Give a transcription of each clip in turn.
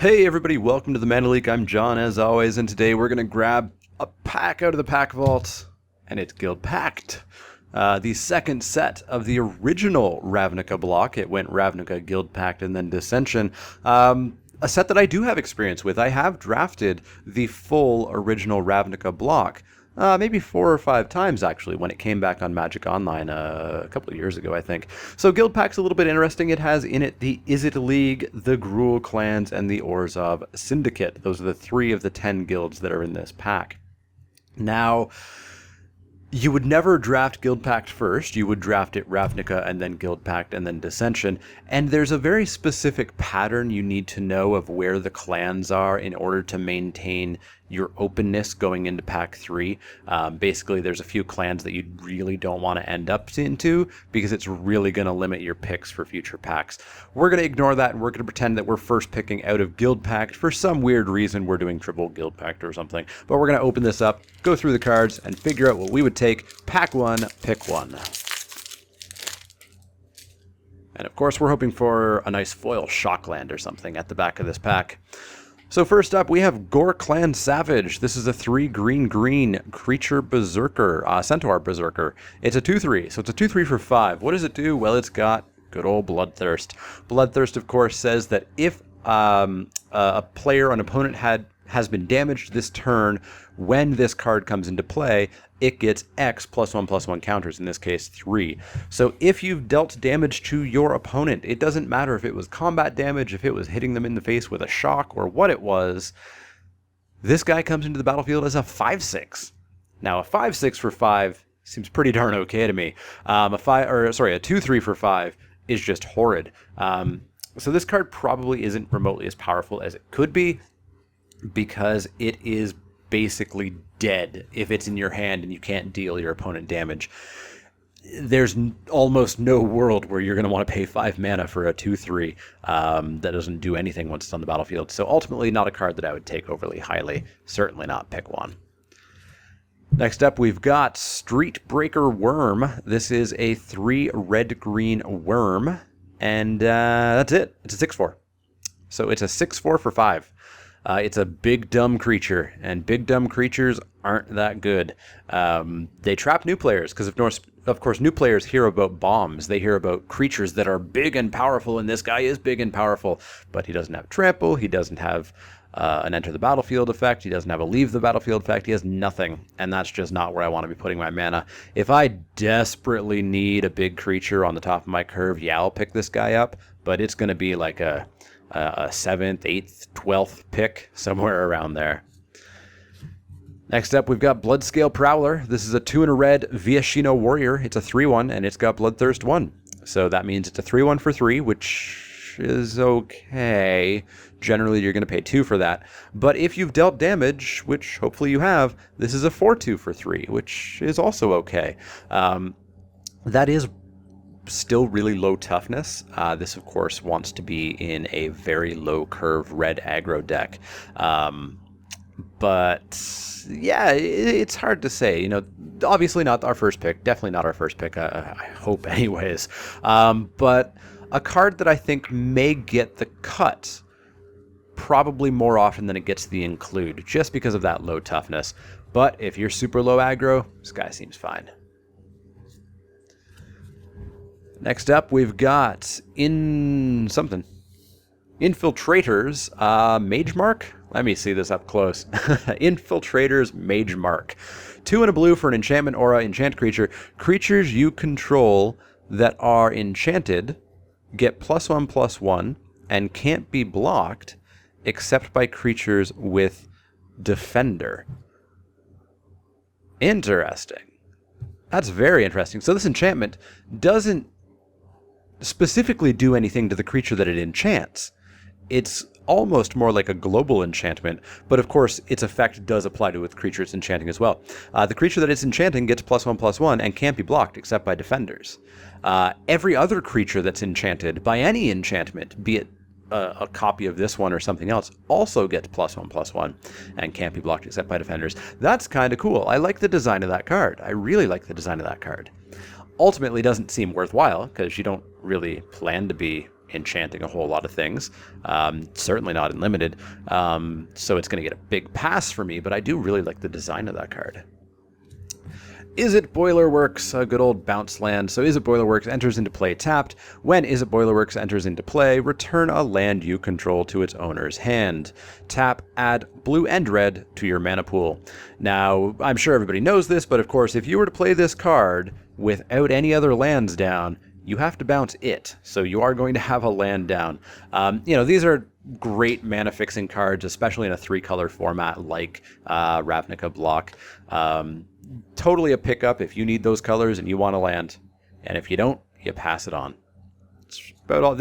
Hey everybody, welcome to the Mana Leak. I'm John as always, and today we're going to grab a pack out of the pack vault, and it's Guildpact. The second set of the original Ravnica block. It went Ravnica, Guildpact, and then Dissension. A set that I do have experience with. I have drafted the full original Ravnica block. Maybe 4 or 5 times, actually, when it came back on Magic Online a couple of years ago, I think. So Guildpact's a little bit interesting. It has in it the Izzet League, the Gruul Clans, and the Orzhov Syndicate. Those are the 3 of the 10 guilds that are in this pack. Now, you would never draft Guildpact first. You would draft it Ravnica and then Guildpact and then Dissension. And there's a very specific pattern you need to know of where the clans are in order to maintain your openness going into pack 3. Basically, there's a few clans that you really don't want to end up into because it's really going to limit your picks for future packs. We're going to ignore that and we're going to pretend that we're first picking out of Guildpact. For some weird reason, we're doing triple Guildpact or something. But we're going to open this up, go through the cards, and figure out what we would take. Pack 1, pick 1. And of course, we're hoping for a nice foil Shockland or something at the back of this pack. So first up, we have Gorklan Savage. This is a 3 green creature berserker, centaur berserker. It's a 2/3, so it's a 2/3 for 5. What does it do? Well, it's got good old Bloodthirst. Bloodthirst, of course, says that if a player or an opponent has been damaged this turn, when this card comes into play, it gets X +1/+1 counters, in this case 3. So if you've dealt damage to your opponent, it doesn't matter if it was combat damage, if it was hitting them in the face with a shock, or what it was, this guy comes into the battlefield as a 5/6. Now a 5/6 for 5 seems pretty darn okay to me. A 2/3 for 5 is just horrid. So this card probably isn't remotely as powerful as it could be, because it is basically dead if it's in your hand and you can't deal your opponent damage. There's almost no world where you're going to want to pay 5 mana for a 2/3 that doesn't do anything once it's on the battlefield. So ultimately not a card that I would take overly highly. Certainly not pick 1. Next up, we've got Streetbreaker Worm. This is a 3 red-green worm, and that's it. It's a 6/4. So it's a 6/4 for 5. It's a big dumb creature, and big dumb creatures aren't that good. They trap new players, because of course new players hear about bombs. They hear about creatures that are big and powerful, and this guy is big and powerful, but he doesn't have trample, he doesn't have an enter the battlefield effect, he doesn't have a leave the battlefield effect, he has nothing, and that's just not where I want to be putting my mana. If I desperately need a big creature on the top of my curve, yeah, I'll pick this guy up, but it's going to be like a 7th, 8th, 12th pick, somewhere around there. Next up, we've got Bloodscale Prowler. This is a 2 and a red Viashino Warrior. It's a 3/1, and it's got Bloodthirst 1. So that means it's a 3/1 for 3, which is okay. Generally, you're going to pay 2 for that. But if you've dealt damage, which hopefully you have, this is a 4/2 for 3, which is also okay. That is still really low toughness. This, of course, wants to be in a very low curve red aggro deck. But yeah, it's hard to say. You know, obviously not our first pick. Definitely not our first pick. I hope, anyways. But a card that I think may get the cut probably more often than it gets the include, just because of that low toughness. But if you're super low aggro, this guy seems fine. Next up, we've got Infiltrators, Mage Mark. Let me see this up close. Infiltrators, Mage Mark. 2 and a blue for an enchantment aura, enchant creature. Creatures you control that are enchanted get +1/+1 and can't be blocked except by creatures with Defender. Interesting. That's very interesting. So this enchantment doesn't specifically do anything to the creature that it enchants. It's almost more like a global enchantment, but of course its effect does apply to its creature it's enchanting as well. The creature that it's enchanting gets +1/+1 and can't be blocked except by defenders. Every other creature that's enchanted by any enchantment, be it a copy of this one or something else, also gets +1/+1 and can't be blocked except by defenders. That's kind of cool. I like the design of that card. I really like the design of that card. Ultimately doesn't seem worthwhile because you don't really plan to be enchanting a whole lot of things. Certainly not in limited. So it's going to get a big pass for me, but I do really like the design of that card. Is It Boilerworks, a good old bounce land. So Is It Boilerworks enters into play tapped. When Is It Boilerworks enters into play, return a land you control to its owner's hand. Tap, add blue and red to your mana pool. Now, I'm sure everybody knows this, but of course, if you were to play this card without any other lands down, you have to bounce it. So you are going to have a land down. These are great mana fixing cards, especially in a 3-color format like Ravnica block. Totally a pickup if you need those colors and you want to land. And if you don't, you pass it on. That's about all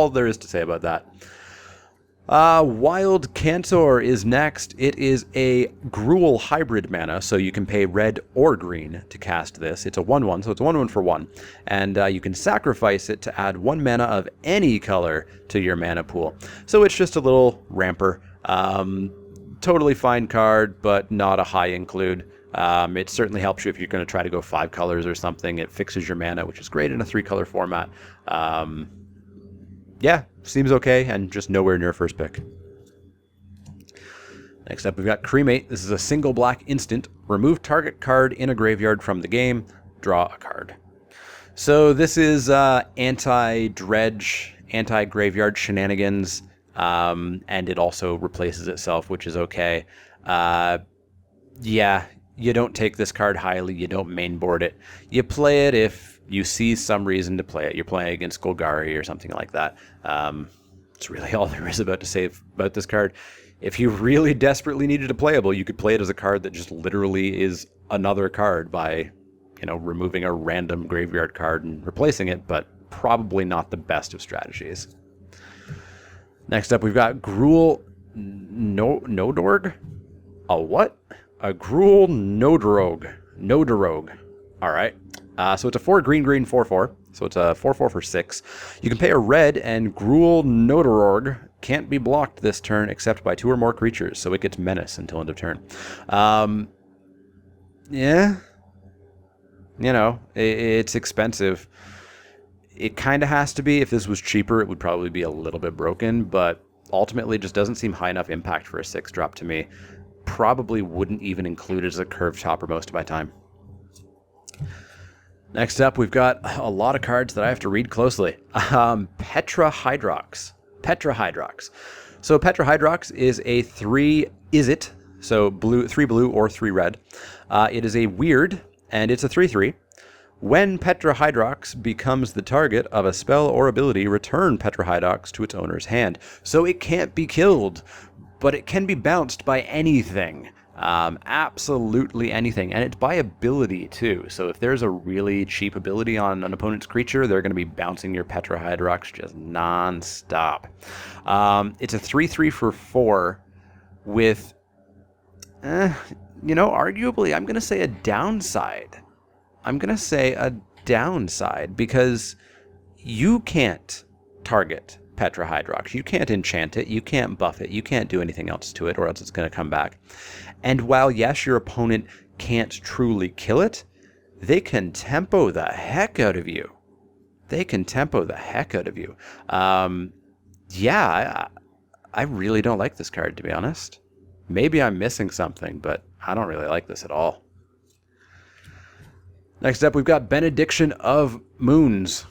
there is to say about that. Wild Cantor is next. It is a Gruul hybrid mana, so you can pay red or green to cast this. It's a 1/1, so it's a 1/1 for 1. And you can sacrifice it to add 1 mana of any color to your mana pool. So it's just a little ramper. Totally fine card, but not a high include. It certainly helps you if you're going to try to go 5 colors or something. It fixes your mana, which is great in a 3-color format. Yeah, seems okay, and just nowhere near first pick. Next up, we've got Cremate. This is a single black instant. Remove target card in a graveyard from the game. Draw a card. So this is anti-dredge, anti-graveyard shenanigans, and it also replaces itself, which is okay. Yeah, you don't take this card highly. You don't mainboard it. You play it if you see some reason to play it. You're playing against Golgari or something like that. It's really all there is to say about this card. If you really desperately needed a playable, you could play it as a card that just literally is another card by, removing a random graveyard card and replacing it, but probably not the best of strategies. Next up, we've got Gruul Nodorg. A what? A Gruul Nodorog. All right. So it's a 4 green 4/4. So it's a 4/4 for 6. You can pay a red, and Gruul Nodorog can't be blocked this turn except by 2 or more creatures, so it gets menace until end of turn. Yeah. It's expensive. It kind of has to be. If this was cheaper, it would probably be a little bit broken, but ultimately it just doesn't seem high enough impact for a 6-drop to me. Probably wouldn't even include it as a curved topper most of my time. Next up, we've got a lot of cards that I have to read closely. Petra Hydrox. So Petra Hydrox is a 3 is-it, so 3 blue or 3 red. It is a weird, and it's a 3/3. When Petra Hydrox becomes the target of a spell or ability, return Petra Hydrox to its owner's hand. So it can't be killed, but it can be bounced by anything. Absolutely anything. And it's by ability, too. So if there's a really cheap ability on an opponent's creature, they're going to be bouncing your Petra Hydrox just non-stop. It's a 3/3 for 4 with, arguably, I'm going to say a downside. Because you can't target Petra Hydrox. You can't enchant it. You can't buff it. You can't do anything else to it, or else it's going to come back. And while, yes, your opponent can't truly kill it, they can tempo the heck out of you. Yeah, I really don't like this card, to be honest. Maybe I'm missing something, but I don't really like this at all. Next up, we've got Benediction of Moons.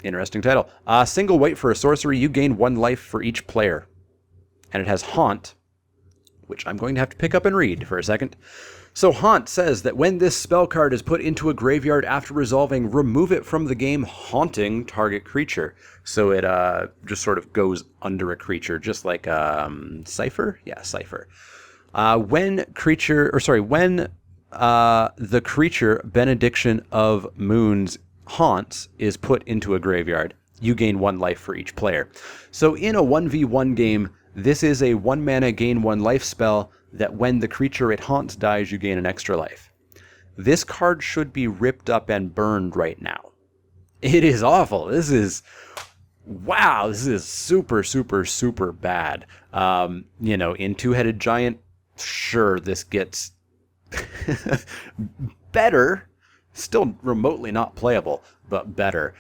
Interesting title. Single white for a sorcery, you gain 1 life for each player. And it has Haunt, which I'm going to have to pick up and read for a second. So Haunt says that when this spell card is put into a graveyard after resolving, remove it from the game, haunting target creature. So it just sort of goes under a creature, just like Cypher? Yeah, Cypher. When the creature Benediction of Moons haunts is put into a graveyard, you gain 1 life for each player. So in a 1v1 game, this is a 1 mana gain 1 life spell that when the creature it haunts dies, you gain an extra life. This card should be ripped up and burned right now. It is awful. This is super, super, super bad. In Two-Headed Giant, sure, this gets better. Still remotely not playable, but better.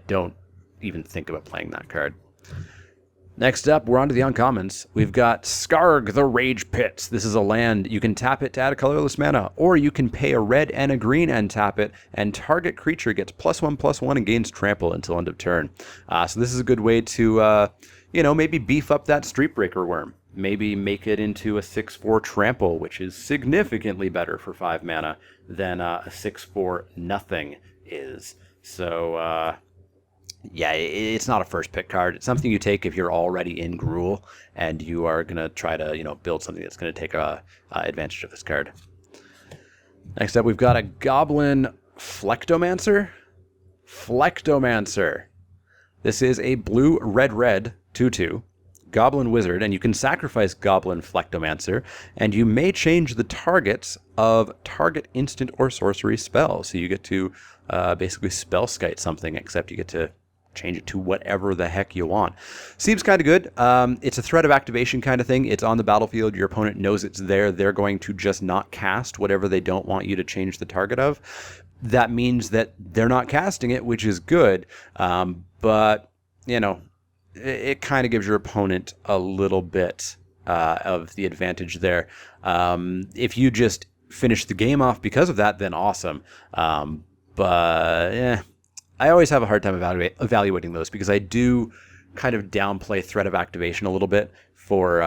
Don't even think about playing that card. Next up, we're on to the uncommons. We've got Skarg the Rage Pit. This is a land. You can tap it to add a colorless mana, or you can pay a red and a green and tap it, and target creature gets +1/+1 and gains trample until end of turn. So this is a good way to, maybe beef up that Streetbreaker Worm. Maybe make it into a 6/4 trample, which is significantly better for 5 mana than a 6/4 nothing is. So, yeah, it's not a first pick card. It's something you take if you're already in Gruul and you are going to try to, build something that's going to take advantage of this card. Next up, we've got a Goblin Flectomancer. Flectomancer. This is a blue, red, 2/2 Goblin Wizard, and you can sacrifice Goblin Flectomancer, and you may change the targets of target instant or sorcery spell. So you get to basically spellskite something, except you get to change it to whatever the heck you want. Seems kind of good. It's a threat of activation kind of thing. It's on the battlefield. Your opponent knows it's there. They're going to just not cast whatever they don't want you to change the target of. That means that they're not casting it, which is good. But, it kind of gives your opponent a little bit of the advantage there. If you just finish the game off because of that, then awesome. But, yeah. I always have a hard time evaluating those because I do kind of downplay threat of activation a little bit for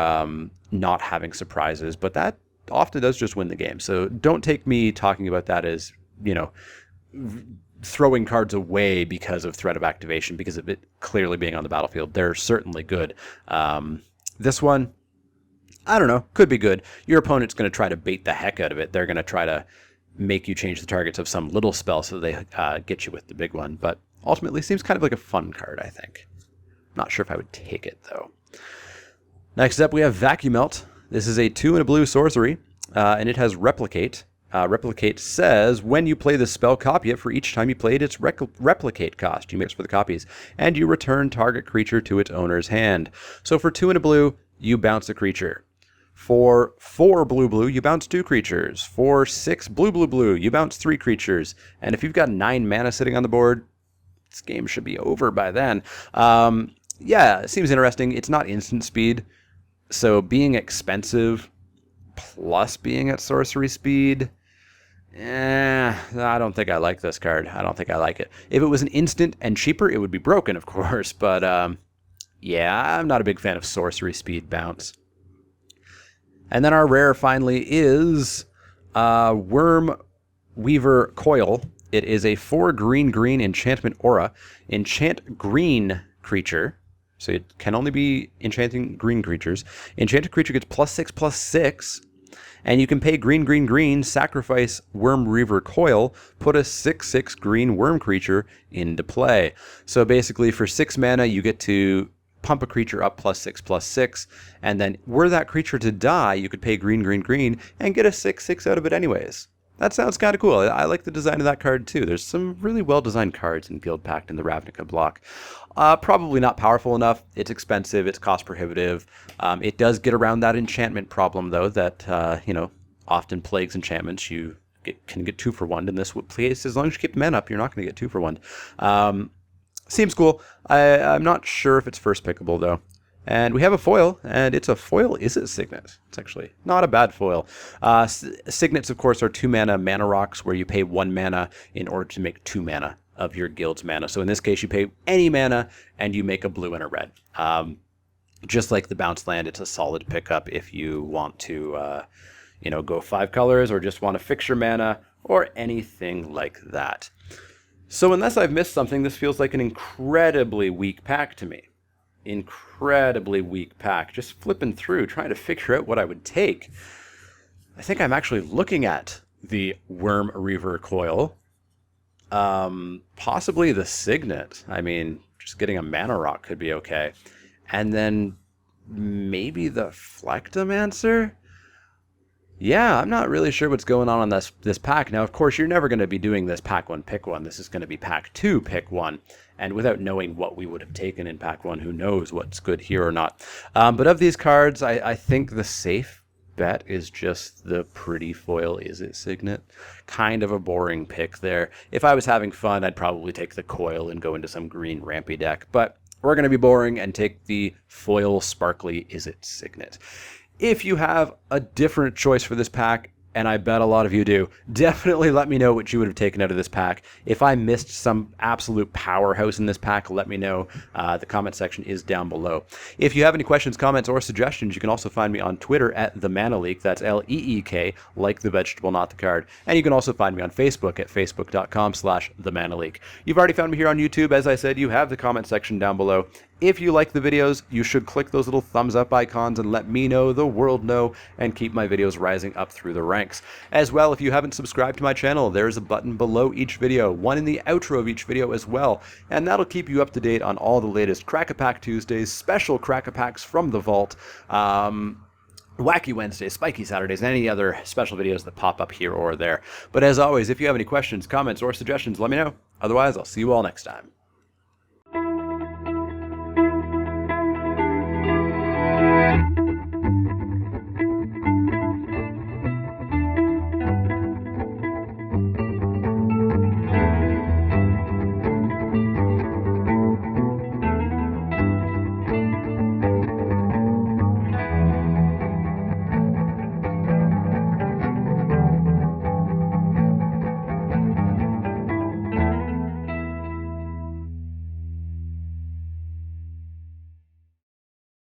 not having surprises, but that often does just win the game. So don't take me talking about that as, throwing cards away because of threat of activation, because of it clearly being on the battlefield. They're certainly good. This one, I don't know, could be good. Your opponent's going to try to bait the heck out of it. They're going to try to make you change the targets of some little spell so they get you with the big one. But ultimately, seems kind of like a fun card, I think. Not sure if I would take it, though. Next up, we have Vacuum Melt. This is a 2 and a blue sorcery, and it has Replicate. Replicate says, when you play this spell, copy it. For each time you play it, its replicate cost. You mix for the copies. And you return target creature to its owner's hand. So for 2 and a blue, you bounce a creature. For 4 blue, you bounce 2 creatures. For 6 blue, you bounce 3 creatures. And if you've got 9 mana sitting on the board, this game should be over by then. Yeah, it seems interesting. It's not instant speed. So being expensive plus being at sorcery speed, I don't think I like this card. I don't think I like it. If it was an instant and cheaper, it would be broken, of course. But yeah, I'm not a big fan of sorcery speed bounce. And then our rare finally is Worm Weaver Coil. It is a 4 green enchantment aura. Enchant green creature. So it can only be enchanting green creatures. Enchanted creature gets +6/+6. And you can pay green, sacrifice Worm Weaver Coil, put a 6/6 green worm creature into play. So basically for 6 mana, you get to pump a creature up +6/+6, and then were that creature to die, you could pay green, and get a 6/6 out of it anyways. That sounds kind of cool. I like the design of that card too. There's some really well-designed cards in Guildpact and the Ravnica block. Probably not powerful enough. It's expensive. It's cost prohibitive. It does get around that enchantment problem though that often plagues enchantments. You can get 2 for 1 in this place. As long as you keep men up, you're not going to get 2 for 1. Seems cool. I'm not sure if it's first pickable though. And we have a foil, and it's a foil. Is it Signet? It's actually not a bad foil. Signets, of course, are 2 mana rocks where you pay 1 mana in order to make 2 mana of your guild's mana. So in this case, you pay any mana and you make a blue and a red. Just like the bounce land, it's a solid pickup if you want to, go 5 colors or just want to fix your mana or anything like that. So unless I've missed something, this feels like an incredibly weak pack to me. Incredibly weak pack. Just flipping through, trying to figure out what I would take. I think I'm actually looking at the Worm Weaver Coil. Possibly the Signet. I mean, just getting a mana rock could be okay. And then maybe the Flectomancer? Yeah, I'm not really sure what's going on this pack. Now, of course, you're never going to be doing this pack 1, pick 1. This is going to be pack 2, pick 1. And without knowing what we would have taken in pack 1, who knows what's good here or not. But of these cards, I think the safe bet is just the pretty foil Is It Signet. Kind of a boring pick there. If I was having fun, I'd probably take the coil and go into some green rampy deck, but we're going to be boring and take the foil sparkly Is It Signet. If you have a different choice for this pack, and I bet a lot of you do, definitely let me know what you would have taken out of this pack. If I missed some absolute powerhouse in this pack, let me know. The comment section is down below. If you have any questions, comments, or suggestions, you can also find me on Twitter at The Mana Leak. That's Leek, like the vegetable, not the card. And you can also find me on Facebook at facebook.com/The Mana Leak. You've already found me here on YouTube. As I said, you have the comment section down below. If you like the videos, you should click those little thumbs up icons and let me know, the world know, and keep my videos rising up through the ranks. As well, if you haven't subscribed to my channel, there's a button below each video, one in the outro of each video as well, and that'll keep you up to date on all the latest Crack-A-Pack Tuesdays, special Crack-A-Packs from the vault, Wacky Wednesdays, Spiky Saturdays, and any other special videos that pop up here or there. But as always, if you have any questions, comments, or suggestions, let me know. Otherwise, I'll see you all next time.